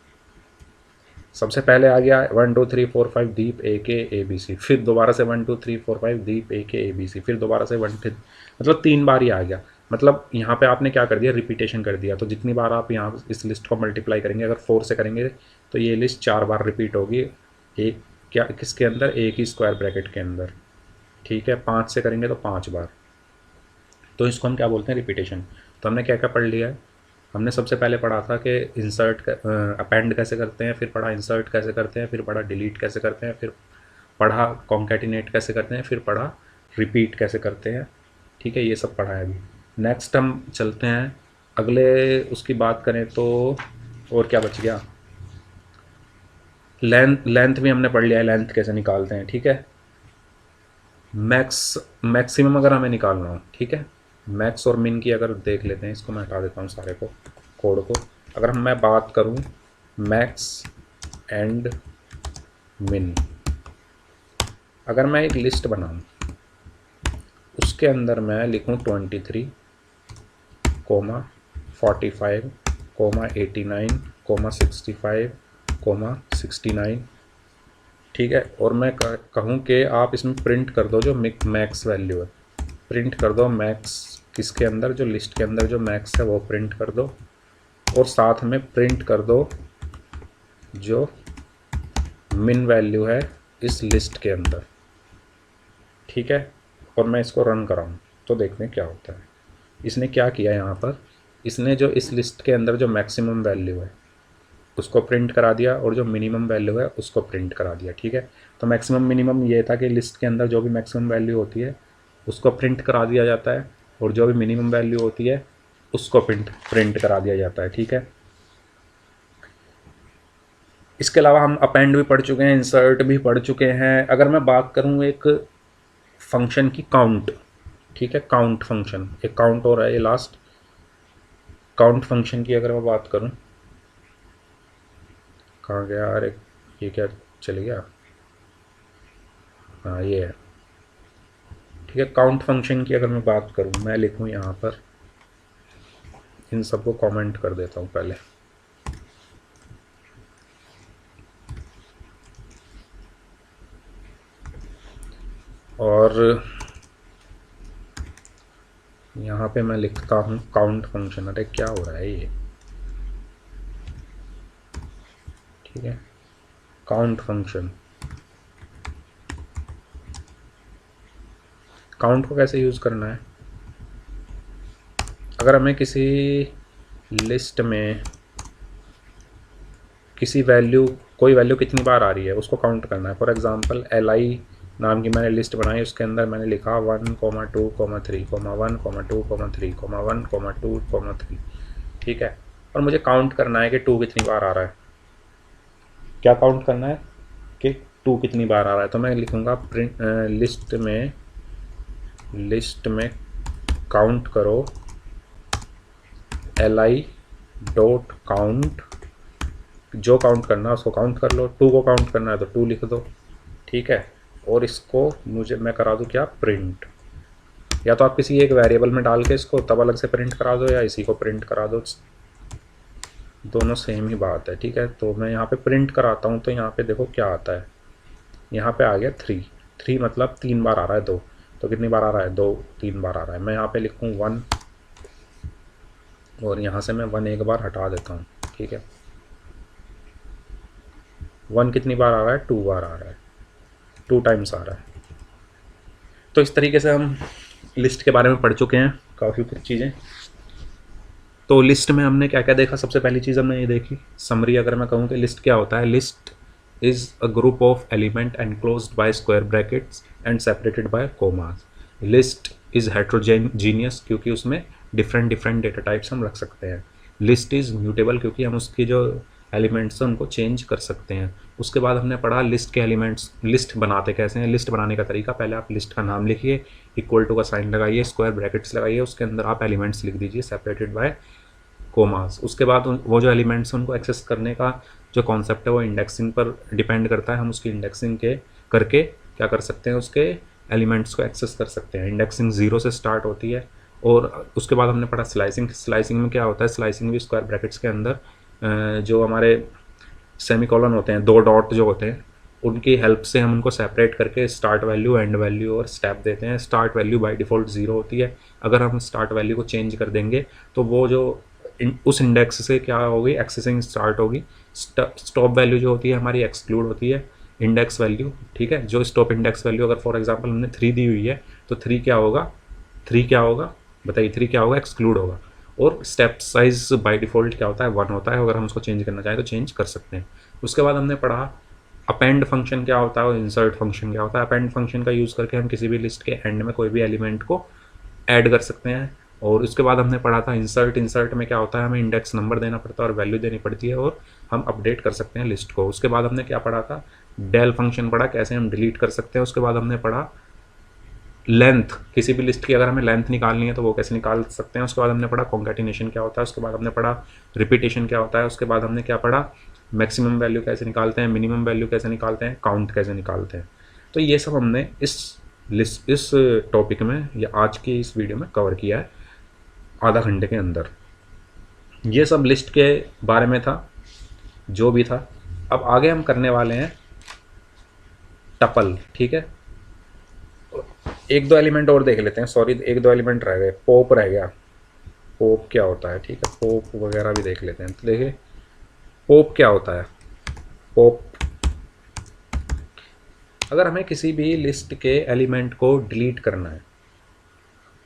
सबसे पहले आ गया 1 2 3 4 5 दीप AK ABC, फिर दोबारा से 1 2 3 4 5 दीप AK ABC, फिर दोबारा से 1 फिर, मतलब 3 बार ही आ गया। मतलब यहाँ पे आपने क्या कर दिया, रिपीटेशन कर दिया। तो जितनी बार आप यहाँ इस लिस्ट को मल्टीप्लाई करेंगे, अगर 4 से करेंगे तो ये लिस्ट 4 बार रिपीट होगी, एक क्या किसके अंदर, एक ही स्क्वायर ब्रैकेट के अंदर। ठीक है, 5 से करेंगे तो 5 बार। तो इसको हम क्या बोलते हैं, रिपीटेशन। तो हमने क्या क्या पढ़ लिया है, हमने सबसे पहले पढ़ा था कि इंसर्ट अपेंड कैसे करते हैं, फिर पढ़ा इंसर्ट कैसे करते हैं, फिर पढ़ा डिलीट कैसे करते हैं, फिर पढ़ा कॉन्कैटिनेट कैसे करते हैं, फिर पढ़ा रिपीट कैसे करते हैं। ठीक है, ये सब पढ़ा है अभी। नेक्स्ट हम चलते हैं अगले, उसकी बात करें तो और क्या बच गया। लेंथ भी हमने पढ़ लिया है, लेंथ कैसे निकालते हैं। ठीक है, मैक्सिमम अगर हमें निकालना हो, ठीक है, मैक्स और मिन की अगर देख लेते हैं, इसको मैं हटा देता हूँ सारे को, कोड को। अगर मैं बात करूँ मैक्स एंड मिन, अगर मैं एक लिस्ट बनाऊँ, उसके अंदर मैं लिखूँ 23, 45, 89, 65, 69, ठीक है, और मैं कहूँ कि आप इसमें प्रिंट कर दो जो मैक्स वैल्यू है, प्रिंट कर दो मैक्स किसके अंदर, जो लिस्ट के अंदर जो मैक्स है वो प्रिंट कर दो, और साथ में प्रिंट कर दो जो मिन वैल्यू है इस लिस्ट के अंदर। ठीक है, और मैं इसको रन कराऊँ तो देखते हैं क्या होता है। इसने क्या किया यहाँ पर, इसने जो इस लिस्ट के अंदर जो मैक्सिमम वैल्यू है उसको प्रिंट करा दिया, और जो मिनिमम वैल्यू है उसको प्रिंट करा दिया। ठीक है, तो मैक्सिमम मिनिमम ये था कि लिस्ट के अंदर जो भी मैक्सिमम वैल्यू होती है उसको प्रिंट करा दिया जाता है, और जो भी मिनिमम वैल्यू होती है उसको प्रिंट करा दिया जाता है। ठीक है, इसके अलावा हम अपेंड भी पढ़ चुके हैं, इंसर्ट भी पढ़ चुके हैं। अगर मैं बात करूँ एक फंक्शन की काउंट, ठीक है, काउंट फंक्शन, एक काउंट हो रहा है ये लास्ट, काउंट फंक्शन की अगर मैं बात करूँ, कहाँ गया, अरे ये क्या चल गया, हाँ ये है। ठीक है, काउंट फंक्शन की अगर मैं बात करूँ, मैं लिखूँ यहाँ पर, इन सबको कमेंट कर देता हूँ पहले। और यहाँ पे मैं लिखता हूँ काउंट फंक्शन। अरे क्या हो रहा है ये, ठीक है, काउंट फंक्शन। काउंट को कैसे यूज़ करना है, अगर हमें किसी लिस्ट में किसी वैल्यू, कोई वैल्यू कितनी बार आ रही है उसको काउंट करना है। फॉर एग्जांपल li नाम की मैंने लिस्ट बनाई, उसके अंदर मैंने लिखा 1, 2, 3, 1, 2, 3, 1, 2, 3, ठीक है, और मुझे काउंट करना है कि 2 कितनी बार आ रहा है। क्या काउंट करना है कि 2 कितनी बार आ रहा है, तो मैं लिखूँगा प्रिंट लिस्ट में काउंट करो li डॉट काउंट, जो काउंट करना है उसको काउंट कर लो, 2 को काउंट करना है तो 2 लिख दो। ठीक है, और इसको मैं करा दूँ क्या, प्रिंट, या तो आप किसी एक वेरिएबल में डाल के इसको तब अलग से प्रिंट करा दो, या इसी को प्रिंट करा दो, दोनों सेम ही बात है। ठीक है, तो मैं यहाँ पे प्रिंट कराता हूँ, तो यहाँ पे देखो क्या आता है, यहाँ पे आ गया 3 मतलब 3 बार आ रहा है, 2 तो कितनी बार आ रहा है, 2 3 बार आ रहा है। मैं यहाँ पे लिखूँ 1, और यहाँ से मैं 1 एक बार हटा देता हूँ। ठीक है, 1 कितनी बार आ रहा है, 2 बार आ रहा है, 2 टाइम्स आ रहा है। तो इस तरीके से हम लिस्ट के बारे में पढ़ चुके हैं काफ़ी कुछ चीज़ें। तो लिस्ट में हमने क्या क्या देखा, सबसे पहली चीज़ हमने ये देखी समरी। अगर मैं कहूँ कि लिस्ट क्या होता है, list is a group of element enclosed by square brackets and separated by commas. List is heterogeneous क्योंकि उसमें डिफरेंट डेटा टाइप्स हम रख सकते हैं। लिस्ट इज़ म्यूटेबल क्योंकि हम उसकी जो एलिमेंट्स हैं उनको चेंज कर सकते हैं। उसके बाद हमने पढ़ा लिस्ट के एलिमेंट्स, लिस्ट बनाते कैसे हैं। लिस्ट बनाने का तरीका, पहले आप लिस्ट का नाम लिखिए, इक्वल टू का साइन लगाइए, स्क्वायर ब्रैकेट्स लगाइए, उसके अंदर आप एलिमेंट्स लिख दीजिए सेपरेटेड बाय कोमास। उसके बाद वो जो एलिमेंट्स हैं उनको एक्सेस करने का जो कॉन्सेप्ट है वो इंडेक्सिंग पर डिपेंड करता है। हम उसकी इंडेक्सिंग के करके क्या कर सकते हैं, उसके एलिमेंट्स को एक्सेस कर सकते हैं। इंडेक्सिंग 0 से स्टार्ट होती है। और उसके बाद हमने पढ़ा स्लाइसिंग। स्लाइसिंग में क्या होता है, स्लाइसिंग भी स्क्वायर ब्रैकेट्स के अंदर जो हमारे सेमीकोलन होते हैं, 2 डॉट जो होते हैं, उनकी हेल्प से हम उनको सेपरेट करके स्टार्ट वैल्यू, एंड वैल्यू और स्टेप देते हैं। स्टार्ट वैल्यू बाय डिफ़ॉल्ट 0 होती है। अगर हम स्टार्ट वैल्यू को चेंज कर देंगे तो वो जो उस इंडेक्स से क्या होगी, एक्सेसिंग स्टार्ट होगी। स्टॉप वैल्यू जो होती है हमारी एक्सक्लूड होती है इंडेक्स वैल्यू। ठीक है, जो स्टॉप इंडेक्स वैल्यू अगर फॉर एग्जांपल हमने 3 दी हुई है तो 3 क्या होगा, 3 क्या होगा बताइए, 3 क्या होगा, एक्सक्लूड होगा। और स्टेप साइज बाय डिफ़ॉल्ट क्या होता है, 1 होता है। अगर हम उसको चेंज करना चाहें तो चेंज कर सकते हैं। उसके बाद हमने पढ़ा अपेंड फंक्शन क्या होता है और इंसर्ट फंक्शन क्या होता है। अपेंड फंक्शन का यूज़ करके हम किसी भी लिस्ट के एंड में कोई भी एलिमेंट को ऐड कर सकते हैं। और उसके बाद हमने पढ़ा था इंसर्ट। इंसर्ट में क्या होता है, हमें इंडेक्स नंबर देना पड़ता है और वैल्यू देनी पड़ती है और हम अपडेट कर सकते हैं लिस्ट को। उसके बाद हमने क्या पढ़ा था, डेल फंक्शन पढ़ा, कैसे हम डिलीट कर सकते हैं। उसके बाद हमने पढ़ा लेंथ, किसी भी लिस्ट की अगर हमें लेंथ निकालनी है तो वो कैसे निकाल सकते हैं। उसके बाद हमने पढ़ा कॉन्कैटिनेशन क्या होता है। उसके बाद हमने पढ़ा रिपीटेशन क्या होता है। उसके बाद हमने क्या पढ़ा, मैक्सिमम वैल्यू कैसे निकालते हैं, मिनिमम वैल्यू कैसे निकालते हैं, काउंट कैसे निकालते हैं। तो ये सब हमने इस टॉपिक में या आज की इस वीडियो में कवर किया है आधा घंटे के अंदर। ये सब लिस्ट के बारे में था जो भी था। अब आगे हम करने वाले हैं टपल, ठीक है। एक दो एलिमेंट और देख लेते हैं, सॉरी एक दो एलिमेंट रह गए। पोप रह गया, पोप क्या होता है, ठीक है, पोप वगैरह भी देख लेते हैं। तो देखिए पोप क्या होता है। पोप, अगर हमें किसी भी लिस्ट के एलिमेंट को डिलीट करना है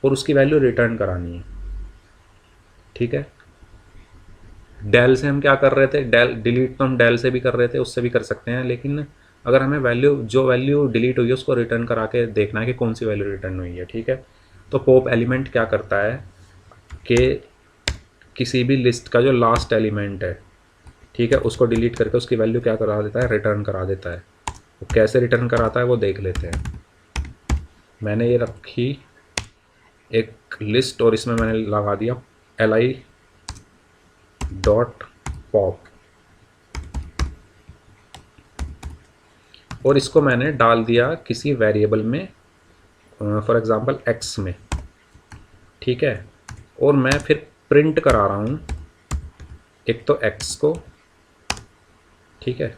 और उसकी वैल्यू रिटर्न करानी है, ठीक है। डेल से हम क्या कर रहे थे, डेल डिलीट तो हम डेल से भी कर रहे थे, उससे भी कर सकते हैं। लेकिन अगर हमें जो वैल्यू डिलीट हुई है उसको रिटर्न करा के देखना है कि कौन सी वैल्यू रिटर्न हुई है, ठीक है। तो पॉप एलिमेंट क्या करता है कि किसी भी लिस्ट का जो लास्ट एलिमेंट है, ठीक है, उसको डिलीट करके उसकी वैल्यू क्या करा देता है, रिटर्न करा देता है। वो कैसे रिटर्न कराता है वो देख लेते हैं। मैंने ये रखी एक लिस्ट और इसमें मैंने लगा दिया li डॉट पॉप और इसको मैंने डाल दिया किसी वेरिएबल में, फॉर एग्जांपल x में, ठीक है। और मैं फिर प्रिंट करा रहा हूँ एक तो x को, ठीक है,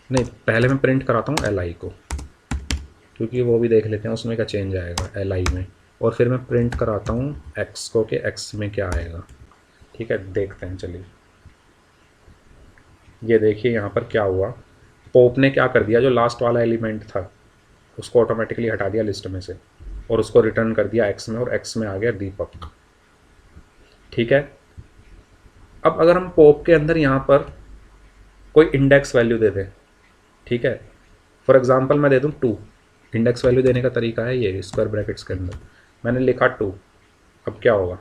नहीं पहले मैं प्रिंट कराता हूँ li को, क्योंकि वो भी देख लेते हैं उसमें क्या चेंज आएगा li में। और फिर मैं प्रिंट कराता हूँ x को कि x में क्या आएगा, ठीक है। देखते हैं, चलिए ये देखिए यहाँ पर क्या हुआ। पोप ने क्या कर दिया, जो लास्ट वाला एलिमेंट था उसको ऑटोमेटिकली हटा दिया लिस्ट में से और उसको रिटर्न कर दिया x में, और x में आ गया दीपक, ठीक है। अब अगर हम पोप के अंदर यहाँ पर कोई इंडेक्स वैल्यू दे दें, ठीक है, फॉर एग्जांपल मैं दे दूँ 2। इंडेक्स वैल्यू देने का तरीका है ये, स्क्वायर ब्रैकेट्स के अंदर मैंने लिखा 2। अब क्या होगा,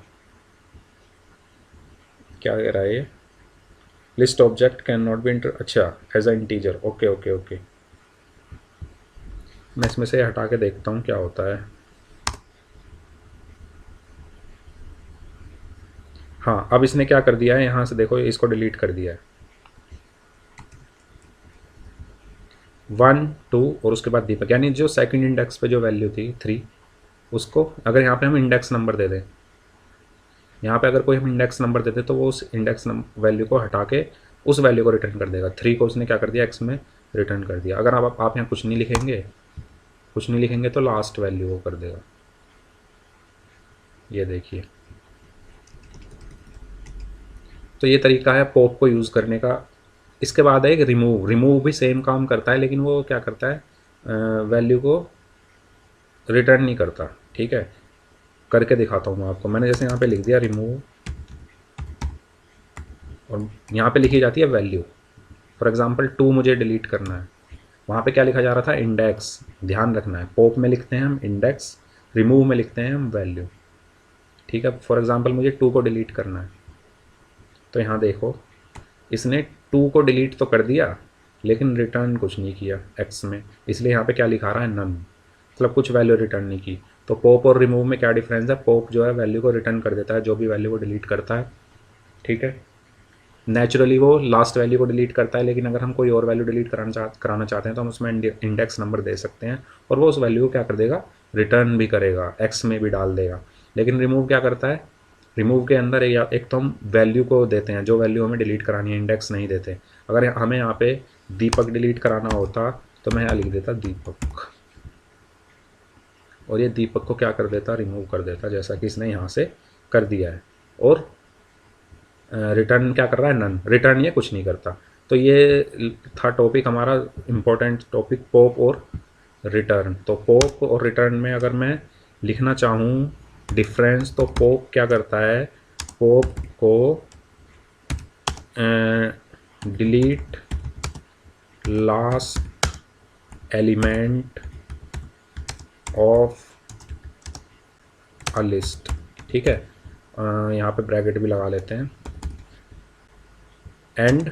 क्या कह रहा है ये, list object can not be अच्छा as a integer, okay okay okay. मैं इसमें से हटा के देखता हूँ क्या होता है। हाँ, अब इसने क्या कर दिया है, यहाँ से देखो इसको डिलीट कर दिया है 1 2 और उसके बाद दीपक, यानी जो सेकंड इंडेक्स पे जो वैल्यू थी 3, उसको अगर यहाँ पे हम इंडेक्स नंबर दे दें, यहाँ पे अगर कोई हम इंडेक्स नंबर देते तो वो उस इंडेक्स वैल्यू को हटा के उस वैल्यू को रिटर्न कर देगा। 3 को उसने क्या कर दिया, x में रिटर्न कर दिया। अगर आप यहाँ कुछ नहीं लिखेंगे तो लास्ट वैल्यू वो कर देगा, ये देखिए। तो ये तरीका है पॉप को यूज़ करने का। इसके बाद है एक रिमूव। रिमूव भी सेम काम करता है, लेकिन वो क्या करता है, वैल्यू को रिटर्न नहीं करता, ठीक है। करके दिखाता हूँ मैं आपको। मैंने जैसे यहाँ पे लिख दिया रिमूव और यहाँ पे लिखी जाती है वैल्यू। फॉर एग्जांपल 2 मुझे डिलीट करना है, वहाँ पे क्या लिखा जा रहा था, इंडेक्स। ध्यान रखना है, पॉप में लिखते हैं हम इंडेक्स, रिमूव में लिखते हैं हम वैल्यू, ठीक है। फॉर एग्जांपल मुझे 2 को डिलीट करना है, तो यहाँ देखो इसने 2 को डिलीट तो कर दिया लेकिन रिटर्न कुछ नहीं किया x में, इसलिए यहाँ पे क्या लिखा रहा है, नन, मतलब कुछ वैल्यू रिटर्न नहीं की। तो पॉप और रिमूव में क्या डिफरेंस है, पॉप जो है वैल्यू को रिटर्न कर देता है, जो भी वैल्यू को डिलीट करता है, ठीक है। नेचुरली वो लास्ट वैल्यू को डिलीट करता है, लेकिन अगर हम कोई और वैल्यू डिलीट कराना चाहते हैं तो हम उसमें इंडेक्स नंबर दे सकते हैं और वो उस वैल्यू को क्या कर देगा, रिटर्न भी करेगा, x में भी डाल देगा। लेकिन रिमूव क्या करता है, रिमूव के अंदर एक तो हम वैल्यू को देते हैं, जो वैल्यू हमें डिलीट करानी है, इंडेक्स नहीं देते। अगर हमें यहाँ पे दीपक डिलीट कराना होता तो मैं यहाँ लिख देता दीपक, और ये दीपक को क्या कर देता, रिमूव कर देता, जैसा कि इसने यहाँ से कर दिया है। और रिटर्न क्या कर रहा है, नन, रिटर्न ये कुछ नहीं करता। तो ये था टॉपिक हमारा इम्पोर्टेंट टॉपिक, पॉप और रिटर्न। तो पॉप और रिटर्न में अगर मैं लिखना चाहूँ डिफरेंस, तो पोप क्या करता है, पोप को delete last element of a list. ठीक है, यहाँ पे ब्रैकेट भी लगा लेते हैं, एंड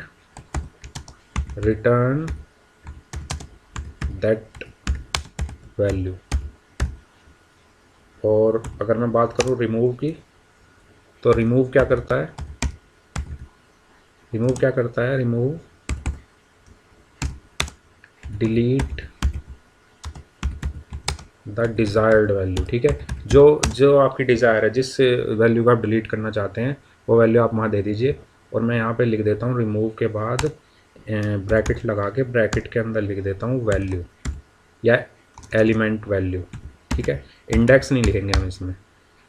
रिटर्न दैट वैल्यू। और अगर मैं बात करूँ रिमूव की, तो रिमूव क्या करता है, remove delete the desired value. ठीक है, जो जो आपकी डिज़ायर है, जिस वैल्यू को आप डिलीट करना चाहते हैं वो वैल्यू आप वहाँ दे दीजिए। और मैं यहाँ पे लिख देता हूँ रिमूव के बाद ब्रैकेट लगा के, ब्रैकेट के अंदर लिख देता हूँ वैल्यू या एलिमेंट वैल्यू। ठीक है, इंडेक्स नहीं लिखेंगे हम इसमें,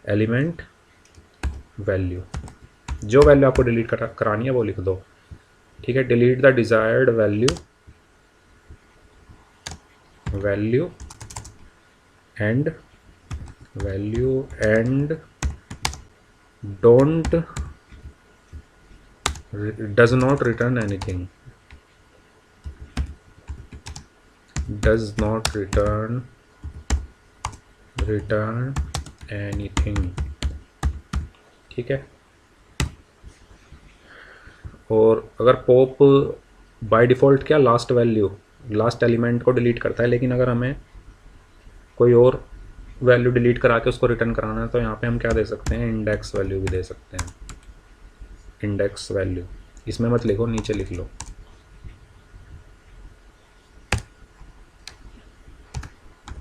एलिमेंट वैल्यू। जो वैल्यू आपको डिलीट करानी है वो लिख दो। ठीक है, delete the desired value and don't does not return anything, return anything. ठीक है, और अगर पॉप बाय डिफ़ॉल्ट क्या लास्ट एलिमेंट को डिलीट करता है, लेकिन अगर हमें कोई और वैल्यू डिलीट करा के उसको रिटर्न कराना है तो यहाँ पे हम क्या दे सकते हैं, इंडेक्स वैल्यू भी दे सकते हैं। इंडेक्स वैल्यू इसमें मत लिखो, नीचे लिख लो।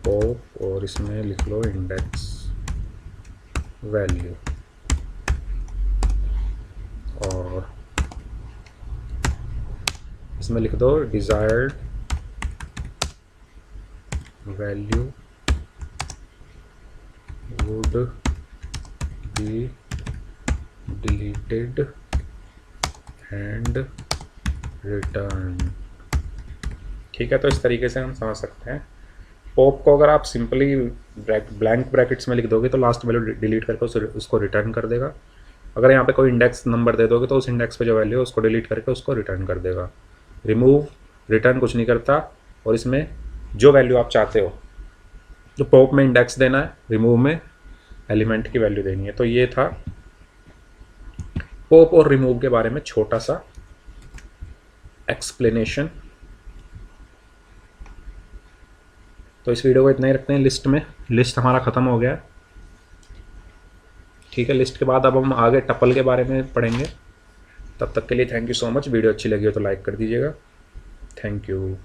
पॉप और इसमें लिख लो इंडेक्स वैल्यू, और इसमें लिख दो desired value would be deleted and returned। ठीक है, तो इस तरीके से हम समझ सकते हैं। पॉप को अगर आप सिंपली ब्लैंक ब्रैकेट्स में लिख दोगे तो लास्ट वैल्यू डिलीट करके उसको रिटर्न कर देगा। अगर यहाँ पे कोई इंडेक्स नंबर दे दोगे तो उस इंडेक्स पे जो वैल्यू है उसको डिलीट करके उसको रिटर्न कर देगा। रिमूव रिटर्न कुछ नहीं करता, और इसमें जो वैल्यू आप चाहते हो, तो पॉप में इंडेक्स देना है, रिमूव में एलिमेंट की वैल्यू देनी है। तो ये था पॉप और रिमूव के बारे में छोटा सा एक्सप्लेनेशन। तो इस वीडियो को इतना ही रखते हैं। लिस्ट हमारा ख़त्म हो गया। ठीक है, लिस्ट के बाद अब हम आगे टपल के बारे में पढ़ेंगे। तब तक के लिए thank you so much. Video अच्छी लगी हो तो लाइक कर दीजिएगा। Thank you.